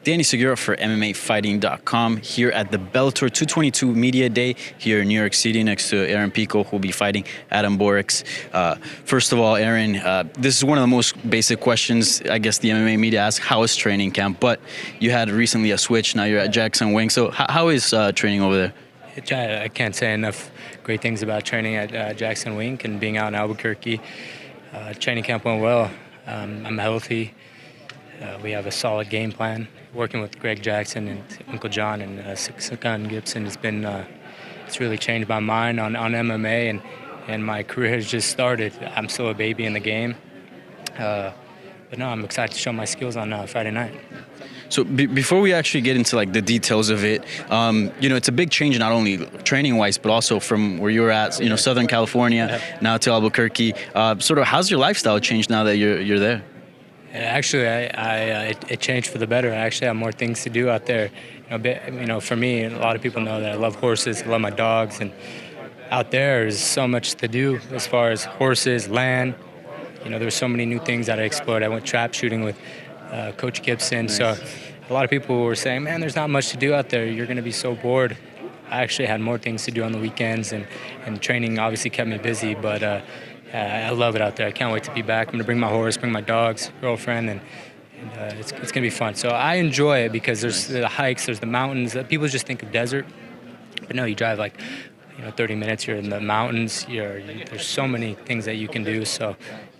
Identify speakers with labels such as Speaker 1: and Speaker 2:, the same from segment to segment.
Speaker 1: Danny Segura for MMAFighting.com here at the Bellator 222 Media Day here in New York City next to Aaron Pico, who will be fighting Adam Borics. First of all, Aaron, this is one of the most basic questions I guess the MMA media asks. How is training camp? But you had recently a switch. Now you're at JacksonWink. So how is training over there?
Speaker 2: I can't say enough great things about training at JacksonWink and being out in Albuquerque. Training camp went well. I'm healthy. We have a solid game plan. Working with Greg Jackson and Uncle John and Sakan Gibson has been it's really changed my mind on MMA, and my career has just started. I'm still a baby in the game, but no, I'm excited to show my skills on Friday night.
Speaker 1: So before we actually get into like the details of it, it's a big change not only training-wise, but also from where you were at, Southern California, now to Albuquerque. Sort of, how's your lifestyle changed now that you're there?
Speaker 2: Actually, it changed for the better. I actually have more things to do out there. For me, a lot of people know that I love horses, I love my dogs, and out there is so much to do as far as horses, land. There's so many new things that I explored. I went trap shooting with Coach Gibson. Nice. So a lot of people were saying, man, there's not much to do out there. You're going to be so bored. I actually had more things to do on the weekends, and training obviously kept me busy, but I love it out there. I can't wait to be back. I'm going to bring my horse, bring my dogs, girlfriend, and it's going to be fun. So I enjoy it because there's the hikes, there's the mountains. People just think of desert, but no, you drive like 30 minutes, you're in the mountains. There's so many things that you can do. So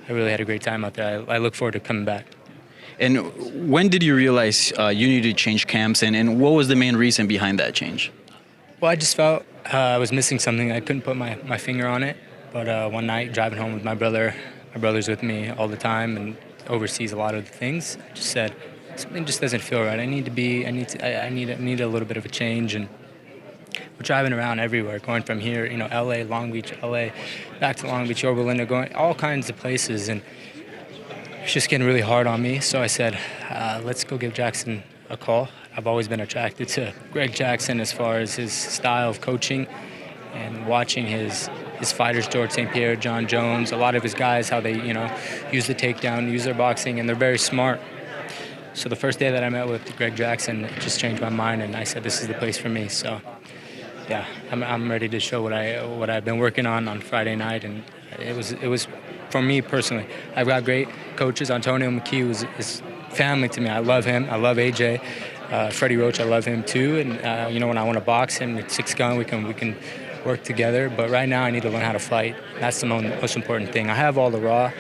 Speaker 2: I really had a great time out there. I look forward to coming back.
Speaker 1: And when did you realize you needed to change camps, and what was the main reason behind that change?
Speaker 2: Well, I just felt I was missing something. I couldn't put my finger on it. But one night, driving home with my brother's with me all the time and oversees a lot of the things. I just said, something just doesn't feel right. I need a little bit of a change. And we're driving around everywhere, going from here, LA, Long Beach, LA, back to Long Beach, Yorba Linda, going all kinds of places. And it's just getting really hard on me. So I said, let's go give Jackson a call. I've always been attracted to Greg Jackson as far as his style of coaching and watching his fighters, George St. Pierre, John Jones, a lot of his guys, how they, use the takedown, use their boxing, and they're very smart. So the first day that I met with Greg Jackson, it just changed my mind, and I said, this is the place for me. So, yeah, I'm ready to show what I've been working on Friday night, and it was for me personally. I've got great coaches. Antonio McKee is family to me. I love him. I love AJ. Freddie Roach, I love him too. And when I want to box him at 6 gun, we can work together, but right now I need to learn how to fight. That's the most important thing. I have all the raw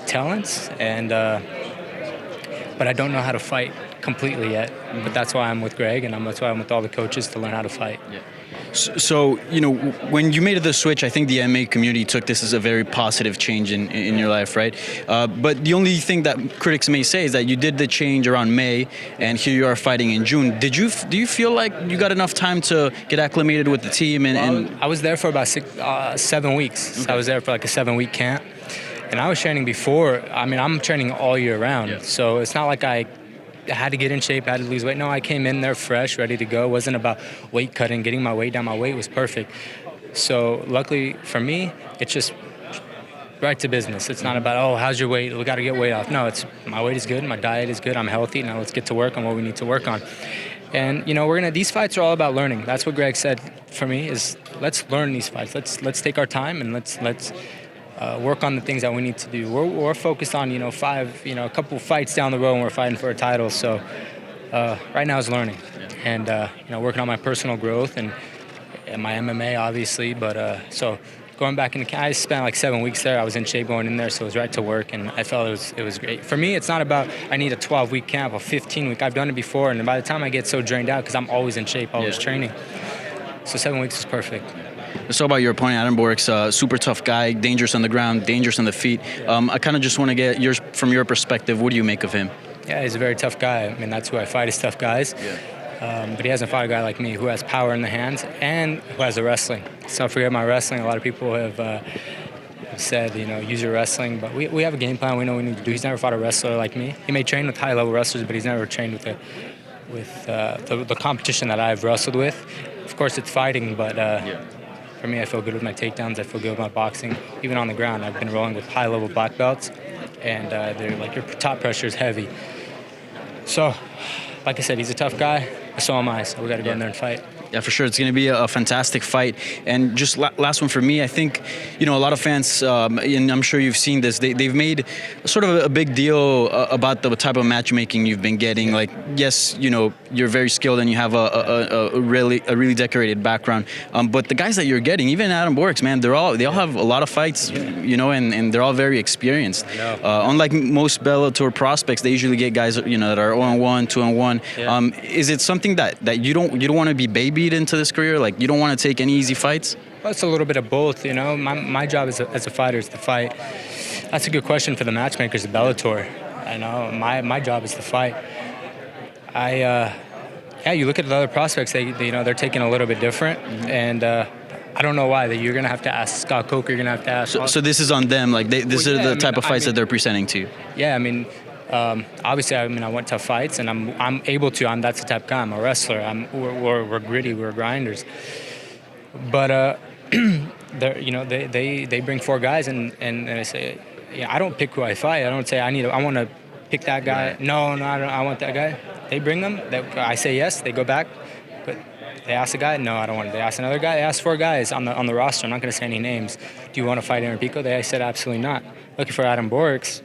Speaker 2: talents, but I don't know how to fight completely yet. But that's why I'm with Greg, and that's why I'm with all the coaches to learn how to fight.
Speaker 1: Yeah. So, when you made the switch, I think the MMA community took this as a very positive change in your life, right? But the only thing that critics may say is that you did the change around May, and here you are fighting in June. Do you feel like you got enough time to get acclimated with the team?
Speaker 2: Well, I was there for about 7 weeks. Okay. I was there for like a 7-week camp, and I was training before. I'm training all year round, yeah. So it's not like I had to get in shape, had to lose weight. No, I came in there fresh, ready to go. It wasn't about weight cutting, getting my weight down. My weight was perfect. So luckily for me, it's just right to business. It's not about, how's your weight? We got to get weight off. No, it's my weight is good, my diet is good, I'm healthy. Now let's get to work on what we need to work on. And these fights are all about learning. That's what Greg said for me is let's learn these fights. Let's take our time and let's work on the things that we need to do. We're focused on, a couple fights down the road when we're fighting for a title. So right now is learning and, working on my personal growth and my MMA, obviously. But so going back in I spent like 7 weeks there. I was in shape going in there, so it was right to work, and I felt it was great. For me, it's not about I need a 12-week camp, a 15-week. I've done it before, and by the time I get so drained out, because I'm always in shape, always training. So 7 weeks is perfect.
Speaker 1: Let's talk about your opponent, Adam Borics, super tough guy, dangerous on the ground, dangerous on the feet. I kind of just want to get from your perspective, what do you make of him?
Speaker 2: Yeah, he's a very tough guy. That's who I fight, is tough guys. Yeah. But he hasn't fought a guy like me who has power in the hands and who has the wrestling. So don't forget my wrestling. A lot of people have said, use your wrestling. But we have a game plan. We know what we need to do. He's never fought a wrestler like me. He may train with high-level wrestlers, but he's never trained with the competition that I've wrestled with. Of course, it's fighting, but for me, I feel good with my takedowns. I feel good with my boxing. Even on the ground, I've been rolling with high-level black belts, and they're like, your top pressure is heavy. So like I said, he's a tough guy, but so am I. So we got to go in there and fight.
Speaker 1: Yeah, for sure. It's going to be a fantastic fight. And just last one for me, I think, a lot of fans, and I'm sure you've seen this, they've made sort of a big deal about the type of matchmaking you've been getting. Like, yes, you're very skilled and you have a really decorated background. But the guys that you're getting, even Adam Borics, man, they all have a lot of fights, and they're all very experienced. Unlike most Bellator prospects, they usually get guys, that are 0-1, 2-1.
Speaker 2: Yeah.
Speaker 1: Is it something that you don't want to be babied into this career? Like, you don't want to take any easy fights?
Speaker 2: Well, it's a little bit of both, My job as a fighter is to fight. That's a good question for the matchmakers at Bellator. I know my job is to fight. You look at the other prospects, they're taking a little bit different, and I don't know why. That you're gonna have to ask Scott Coker. You're gonna have to ask.
Speaker 1: So this is on them. Like, these are the type of fights that they're presenting to you.
Speaker 2: Yeah, obviously, I want tough fights, and I'm able to. That's the type of guy. I'm a wrestler. We're gritty. We're grinders. But they bring 4 guys, and they say, I don't pick who I fight. I don't say I want to pick that guy.
Speaker 1: Right.
Speaker 2: No, I don't. I want that guy. They bring them. I say yes. They go back. But they ask a guy. No, I don't want it. They ask another guy. They ask 4 guys on the roster. I'm not going to say any names. Do you want to fight Aaron Pico? They said absolutely not. Looking for Adam Borics.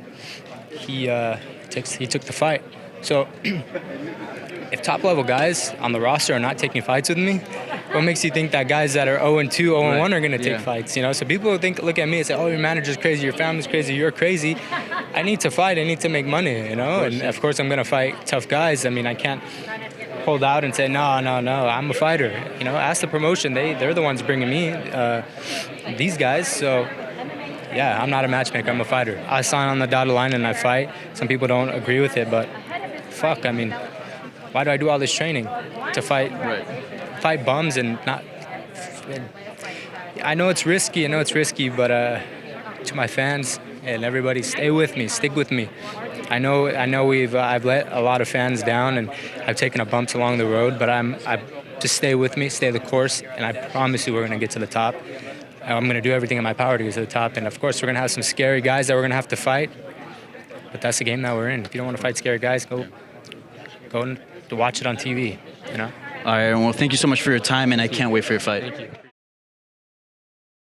Speaker 2: He took the fight. So if top-level guys on the roster are not taking fights with me, what makes you think that guys that are 0-2, 0-1 are going to take fights? So people look at me and say, oh, your manager's crazy, your family's crazy, you're crazy. I need to fight. I need to make money, And, of course, I'm going to fight tough guys. I can't hold out and say, no, I'm a fighter. Ask the promotion. They're the ones bringing me these guys. So... yeah, I'm not a matchmaker. I'm a fighter. I sign on the dotted line and I fight. Some people don't agree with it, but fuck, why do I do all this training? To fight bums and not... I know it's risky, but to my fans and everybody, stay with me, stick with me. I know I've let a lot of fans down and I've taken a bumps along the road, but I just stay with me, stay the course, and I promise you we're going to get to the top. I'm going to do everything in my power to get to the top. And, of course, we're going to have some scary guys that we're going to have to fight. But that's the game that we're in. If you don't want to fight scary guys, go and watch it on TV,
Speaker 1: All right, well, thank you so much for your time, and I can't wait for your fight.
Speaker 2: Thank you.